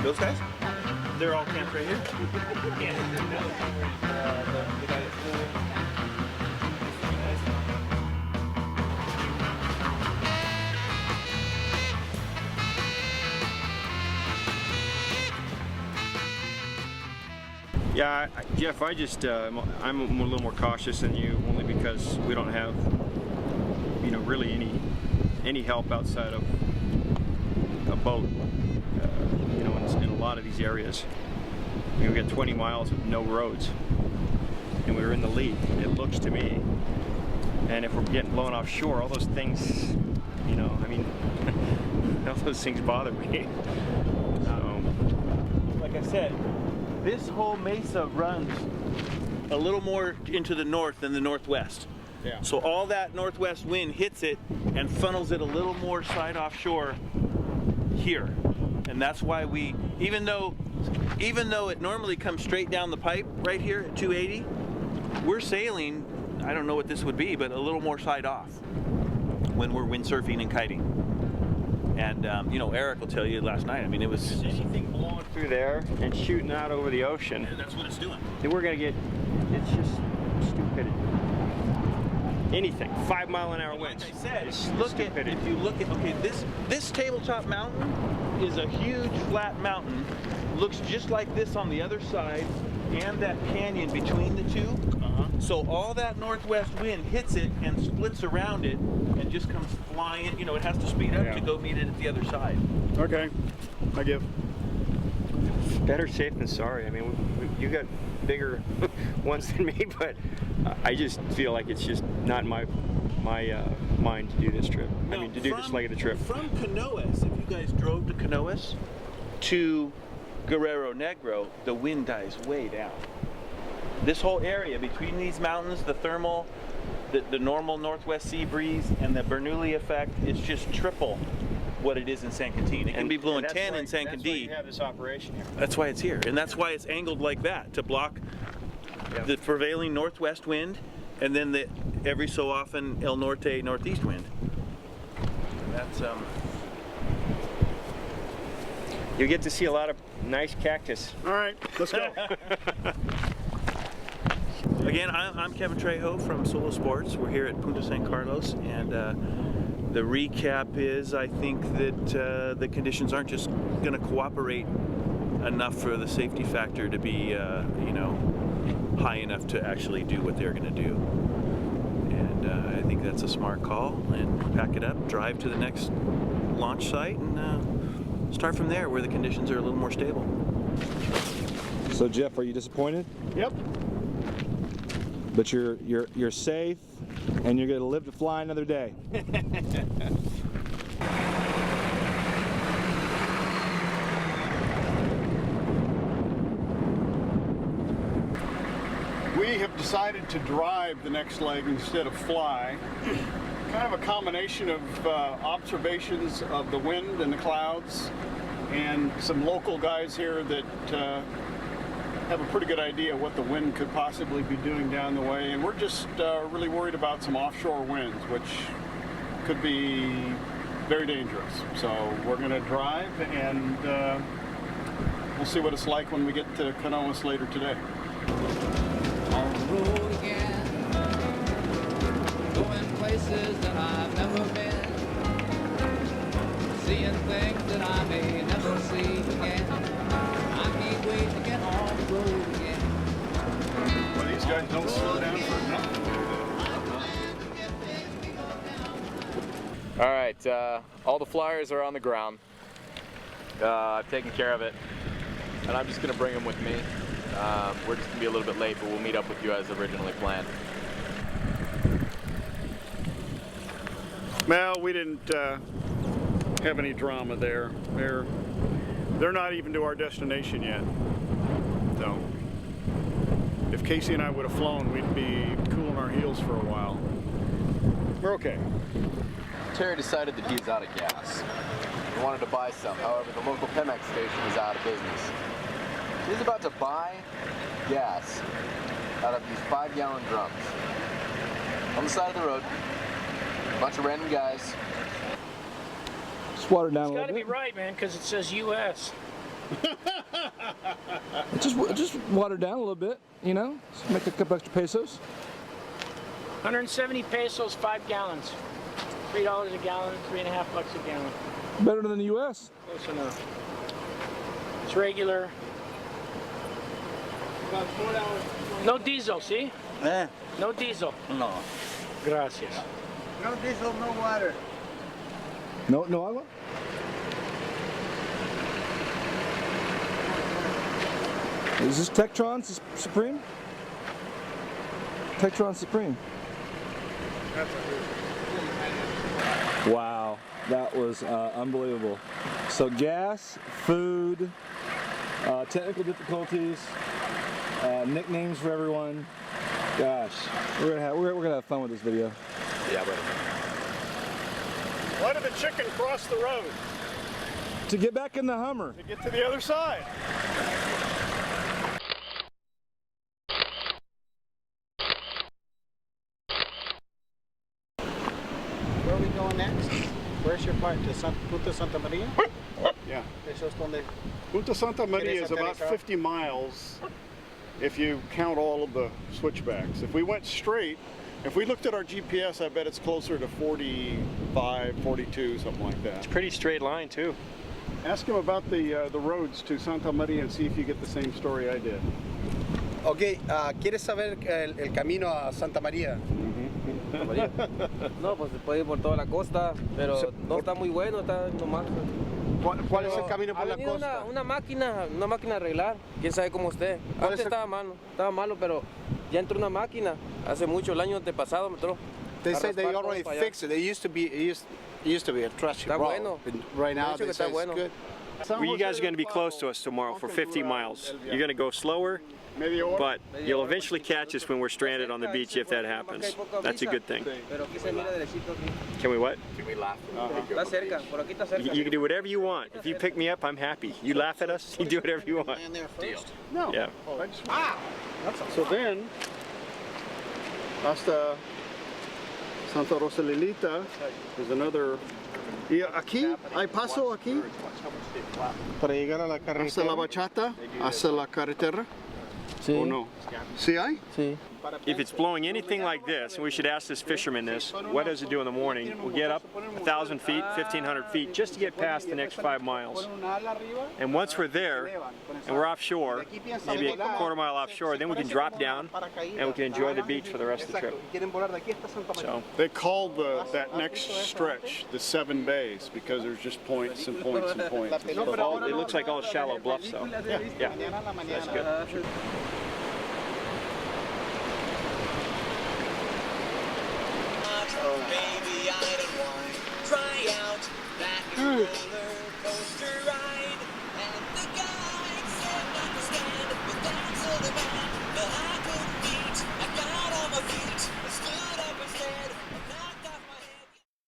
Those guys? They're all camped right here? Yeah. The guy that's Yeah, Jeff, I'm a little more cautious than you, only because we don't have, you know, really any help outside of a boat, you know, in a lot of these areas. I mean, we got 20 miles of no roads, and we were in the lead, it looks to me. And if we're getting blown offshore, all those things, you know, I mean, all those things bother me. like I said, this whole mesa runs a little more into the north than the northwest. Yeah. So all that northwest wind hits it and funnels it a little more side offshore here. And that's why we, even though it normally comes straight down the pipe right here at 280, we're sailing, I don't know what this would be, but a little more side off when we're windsurfing and kiting. And you know, Eric will tell you last night, I mean, it was... Anything blowing through there and shooting out over the ocean, that's what it's doing. then we're gonna get, it's just stupidity. Anything, 5 mile an hour winds. Like I said, It's if you look at, okay, this tabletop mountain is a huge flat mountain, looks just like this on the other side, and that canyon between the two. So all that northwest wind hits it and splits around it and just comes flying. You know, it has to speed up to go meet it at the other side. Okay, I give. Better safe than sorry. I mean, you got bigger ones than me, but I just feel like it's just not in my mind to do this trip. Now, I mean, to do this leg of the trip. From Canoas, if you guys drove to Canoas to Guerrero Negro, the wind dies way down. This whole area between these mountains, the thermal, the normal northwest sea breeze, and the Bernoulli effect, it's just triple what it is in San Quintin. It can be blowing 10 in San Quintin. That's why you have this operation here. That's why it's here, and that's why it's angled like that, to block the prevailing northwest wind, and then the every so often El Norte northeast wind. That's You get to see a lot of nice cactus. All right, let's go. Again, I'm Kevin Trejo from Solo Sports. We're here at Punta San Carlos, and the recap is, I think that the conditions aren't just going to cooperate enough for the safety factor to be, you know, high enough to actually do what they're going to do. And I think that's a smart call. And pack it up, drive to the next launch site, and start from there, where the conditions are a little more stable. So Jeff, are you disappointed? Yep. But you're safe, and you're going to live to fly another day. We have decided to drive the next leg instead of fly. Kind of a combination of observations of the wind and the clouds, and some local guys here that have a pretty good idea what the wind could possibly be doing down the way, and we're just really worried about some offshore winds, which could be very dangerous. So we're going to drive, and we'll see what it's like when we get to Canoas later today. On the road again, going places that I've never been, seeing things that I may never see again. I can't wait to get on the road again. Well, these guys don't slow down for nothing. All right, all the flyers are on the ground. I've taken care of it, and I'm just gonna bring them with me. We're just gonna be a little bit late, but we'll meet up with you as originally planned. Well, we didn't have any drama there. They're not even to our destination yet. So if Casey and I would have flown, we'd be cooling our heels for a while. We're okay. Terry decided that he is out of gas. He wanted to buy some. However, the local Pemex station is out of business. He's about to buy gas out of these 5-gallon drums. On the side of the road, a bunch of random guys. Just water down a It's little got to be bit. right, man, because it says U.S. Just water down a little bit, you know, just make a couple extra pesos. 170 pesos, 5 gallons. $3 a gallon, $3.50 a gallon. Better than the U.S. Close enough. It's regular. No diesel, see? No diesel. No. Gracias. No diesel, no water. No agua? Is this Tektron Supreme? Tektron Supreme. Wow, that was unbelievable. So gas, food, technical difficulties, nicknames for everyone. Gosh, we're gonna have fun with this video. Yeah, but Why did the chicken cross the road? To get back in the Hummer. To get to the other side. Where are we going next? Where's your part? To Punta Santa Maria? Yeah. Eso es donde... Punta Santa Maria is about aterrizar? 50 miles if you count all of the switchbacks. If we went straight, if we looked at our GPS, I bet it's closer to 45, 42, something like that. Pretty straight line too. Ask him about the roads to Santa Maria and see if you get the same story I did. Ok, ¿quieres saber el camino a Santa María? No, pues se puede ir por toda la costa, pero no está muy bueno, está nomás. ¿Cuál es el camino por Ha la venido costa? una máquina a arreglar, quién sabe cómo esté. Antes estaba malo, pero ya entró una máquina, hace mucho, el año antepasado entró. They A say they raspar todo already para allá. fixed it. It used to be a trashy Está road. bueno. But right now De hecho they que say está it's bueno. good. Well, you guys are going to be close to us tomorrow for 50 miles. You're going to go slower, but you'll eventually catch us when we're stranded on the beach if that happens. That's a good thing. Pero aquí se mira derechito aquí. Can we what? Está cerca, por aquí está cerca. You can do whatever you want. If you pick me up, I'm happy. You laugh at us, you do whatever you want. No. Yeah. So then, hasta Santa Rosalilita is another. Y aquí, hay paso aquí. Para llegar a la Hasta la bachata, hasta la carretera. Sí. ¿O no? ¿Sí hay? Sí. If it's blowing anything like this, and we should ask this fisherman this, what does it do in the morning? We'll get up 1,000 feet, 1,500 feet, just to get past the next 5 miles. And once we're there, and we're offshore, maybe a quarter mile offshore, then we can drop down, and we can enjoy the beach for the rest of the trip. So, They called that next stretch the 7 bays because there's just points and points and points. and stuff. it looks like all shallow bluffs though. Yeah, that's good. Baby, I don't want to try out